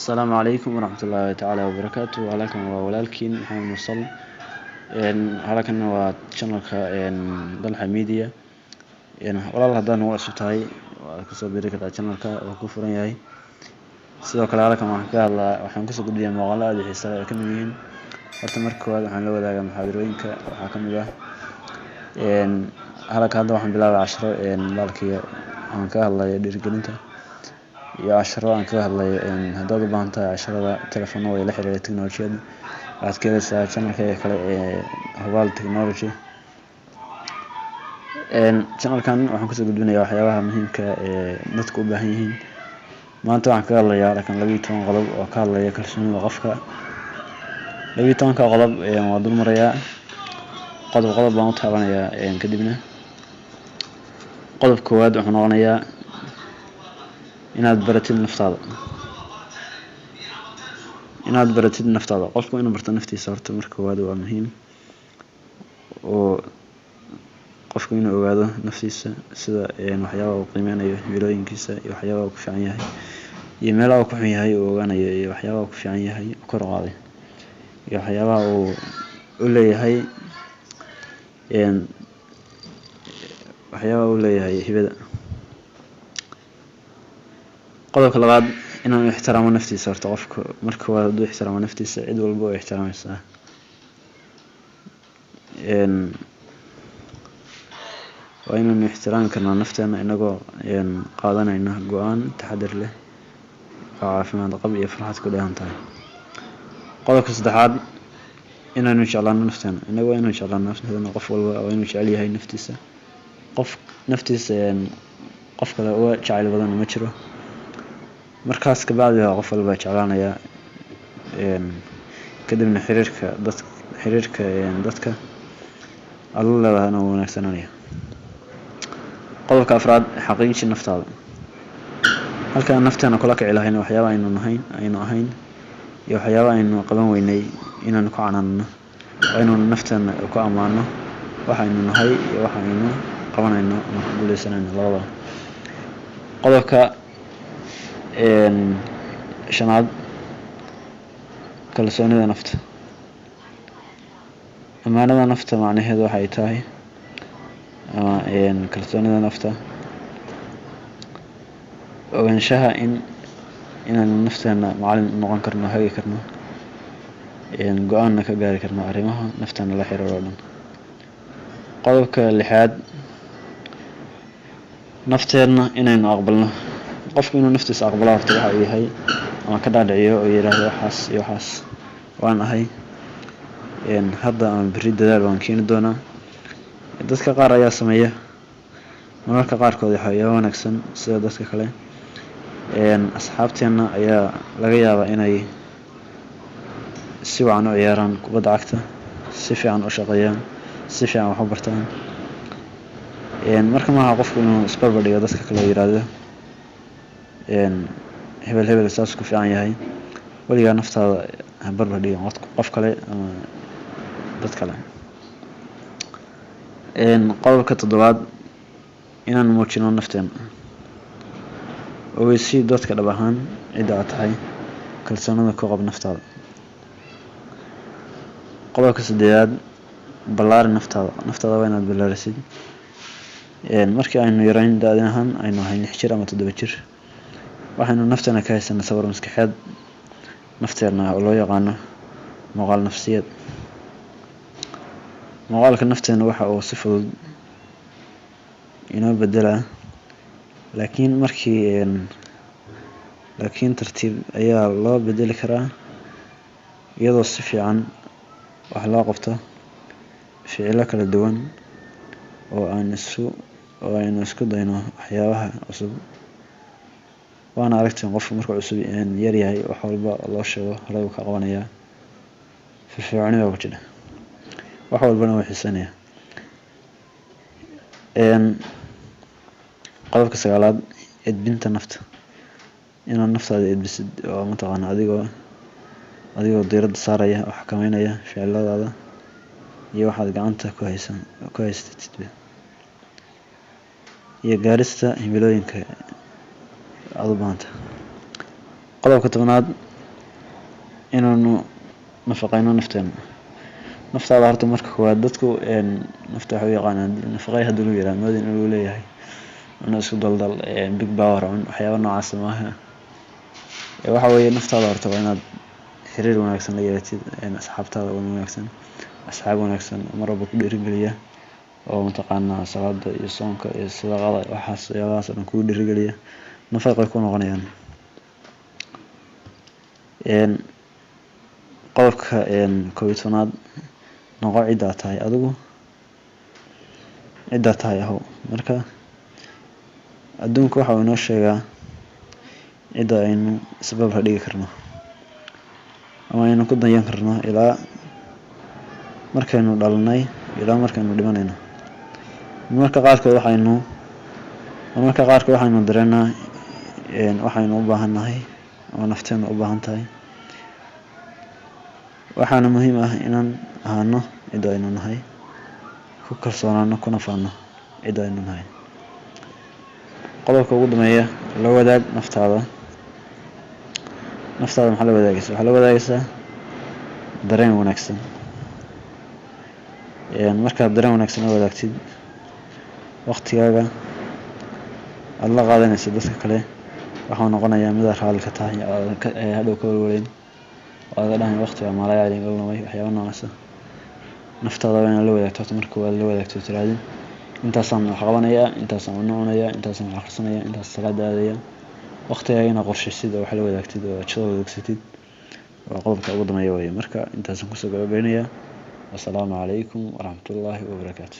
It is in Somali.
السلام عليكم ورحمة الله تعالى وبركاته. halkan waa walaalkiin maxamed mursal. halkan waa channelka dalxa media. walaal haddaan ugu cusub tahay waad kasoo biri kartaa channelka oo ku furan yahay. sidoo kale halkan waxaan kusoo gudbiyaa muuqaalo aad u xiiso leh oo ka mid yihiin horta marka koowaad waxaan la wadaagaa muxaadarooyinka waxaa ka mid ah halkan hadda waxaan bilaabay casharo baalkiga aan ka hadlayo dhiirigelinta iyo casharo aan ka hadlayo haddaad u baahan tahay casharada telefoonada iyo la xiriira technology waxaad ka helaysaa channelka kale ee Hubaal Technology. channelkan waxaan kusoo gudbinayaa waxyaabaha muhiimka ee dadku u baahan yihiin. maanta waxaan ka hadlayaa halkan 12 qodob oo ka hadlaya kalsoonida qofka. 12 qodob waa dul marayaa qodob baan u taabanayaa kadibna qodobka koowaad wuxuu noqonayaa inaad baratid naftaada. qofku inuu barto naftiisa horta marka koowaad waa muhiim, oo qofku inuu ogaado naftiisa sida waxyaabaha uu qiimeynayo, himilooyinkiisa iyo waxyaabaha uu ku fiican yahay iyo meelaha uu ku xun yahay uu ogaanayo, iyo waxyaabaha uu ku fiican yahay uu kor u qaaday, iyo waxyaabaha uu u leeyahay hibada. qodobka labaad inuu ixtiraamo naftiisa. horta qofka marka koowaad hadduu ixtiraamo naftiisa cid walba way ixtiraamaysaa. waa inaynu ixtiraami karnaa nafteena inagoo qaadanayna go-aan taxadir leh oo caafimaad qab iyo farxad ku dheehan tahay. qodobka saddexaad inaynu jeclaano nafteena. inagu waa inaynu jeclaano nafteena. qof walba waa inuu jecel yahay naftiisa. qof naftiisa qof kale uga jacayl badan ma jiro. markaas ka bacdi qof walba jeclaanaya kadibna xiriirka dadka alla leedahana wuu wanaagsananaya. qodobka afraad xaqiijin naftaada. halkaan nafteena kula kici lahayn waxyaabaha aynu ahayn iyo waxyaabaha aynu qaban weynay inaan ku canaanno, waa inaynu nafteena ku ammaano waxa aynu nahay iyo waxa aynu qabanayno ama ku guuleysanayno labadaba. qodobka shanaad kalsoonida nafta. ammaanada nafta macnaheedu waxay tahay ama kalsoonida nafta ogaanshaha inaan nafteena macallin noqon karno, hagi karno, go-aanna ka gaari karno arrimaha nafteena la xiriiro dhan. qodobka lixaad nafteena inaynu aqbalno. qofku inuu naftiisa aqbalo horta waxa uu yahay ama ka dhaadhiciyo oo yiraahdo waxaas iyo waxaas waan ahay, hadda ama berri dadaal waan keeni doonaa. dadka qaar ayaa sameeya mararka qaarkood waxyaabo wanaagsan sida dadka kale. asxaabteena ayaa laga yaabaa inay si wacan u ciyaaraan kubadda cagta, si fiican u shaqeeyaan, si fiican wax u bartaan. marka maaha qofku inuu isbarbar dhigo dadka kale oo yiraahdo hebel saas ku fiican yahay. weligaa naftaada ha barbar dhigin qof kale ama dad kale. qodobka toddobaad inaan muujino nafteena. ogeysii dadka dhab ahaan cidda aad tahay, kalsoonida ku qab naftaada. qodobka siddeedaad ballaari naftaada waa inaad ballaarisid. markii aynu yarayn da' ahaan aynu ahayn 6 jir ama 7 jir waxaynu nafteena ka haysanaa sawir maskaxeed nafteena oo loo yaqaano muuqaal nafsiyeed. muuqaalka nafteena waxa uu si fudud inoo bedelaa, laakiin tartiib ayaa loo bedeli karaa iyadoo si fiican wax loo qabto ficilo kala duwan oo aynu isku dayno waxyaabaha cusub. waana aragteen qofku markuu cusub yar yahay wax walba loo sheego horey uu ka qabanayaa, firfircooni baa ku jira, wax walbana wuu xiisanaya. qodobka 9aad edbinta nafta. inaad naftaada edbisid oo mataqaana adigoo diiradda saaraya oo xakameynaya ficiladaada iyo waxaad gacanta ku haysatid iyo gaarista himilooyinka aad u baahanta. qodobka 10aad inaanu nafaqeyno nafteena. Naftaada horta marka koowaad dadku nafta waxay u yaqaanaan nafaqay haddii lagu yiraahdo moodin inuu leeyahay inuu isku daldal big power waxyaabo noocaas maaha. Waxa weeye naftaada horta waa inaad xiriir wanaagsan la yeelatid asxaabtaada wanaagsan, asxaab wanaagsan mar walba ku dhiirigeliya oo mataqaanaa salaada iyo soonka iyo sadaqada waxaas dhan ku dhiirigeliya nafaqay ku noqonayaan. qodobka 11aad noqo cidaa tahay adigu cidaa tahay ahow. Marka adduunka waxa uu inoo sheegaa cida aynu sabab ha dhigi karno ama aynu ku dayan karno ilaa markaynu dhalanay ilaa markaynu dhimanayno. marka qaarkood waxaynu dareennaa waxaynu u baahannahay oo nafteena u baahan tahay. waxaana muhiim ah inaan ahaano cid aynu nahay, ku kalsoonaano kuna faano cid aynu nahay. qodobka ugu dambeeya la wadaag naftaada maxaa la wadaagaysaa? waxaa la wadaagaysaa dareen wanaagsan. markaad dareen wanaagsan la wadaagtid waqtigaaga aad la qaadanaysa dadka kale waxuu noqonayaa mid raalli ka tahay hadhow ka walwaleyn oo aad dhahan waqtiga maalaya lumay waxyaabo noocaas naftaada waa inaad la wadaagto. marka waa la wadaagto tiraadin intaasaan wax qabanayaa, intaasaan u noqonayaa, intaasaan wax akhrisanayaa, intaas salaada aadaya. waqtigaaga inaad qorshaysid oo wax la wadaagtid oo jadwal wadaagtid waa qodobka ugu dambeeya weeye. marka intaasaan kusoo gabagabeynayaa. wassalaamu calaykum waraxmatullaahi wabarakaatu.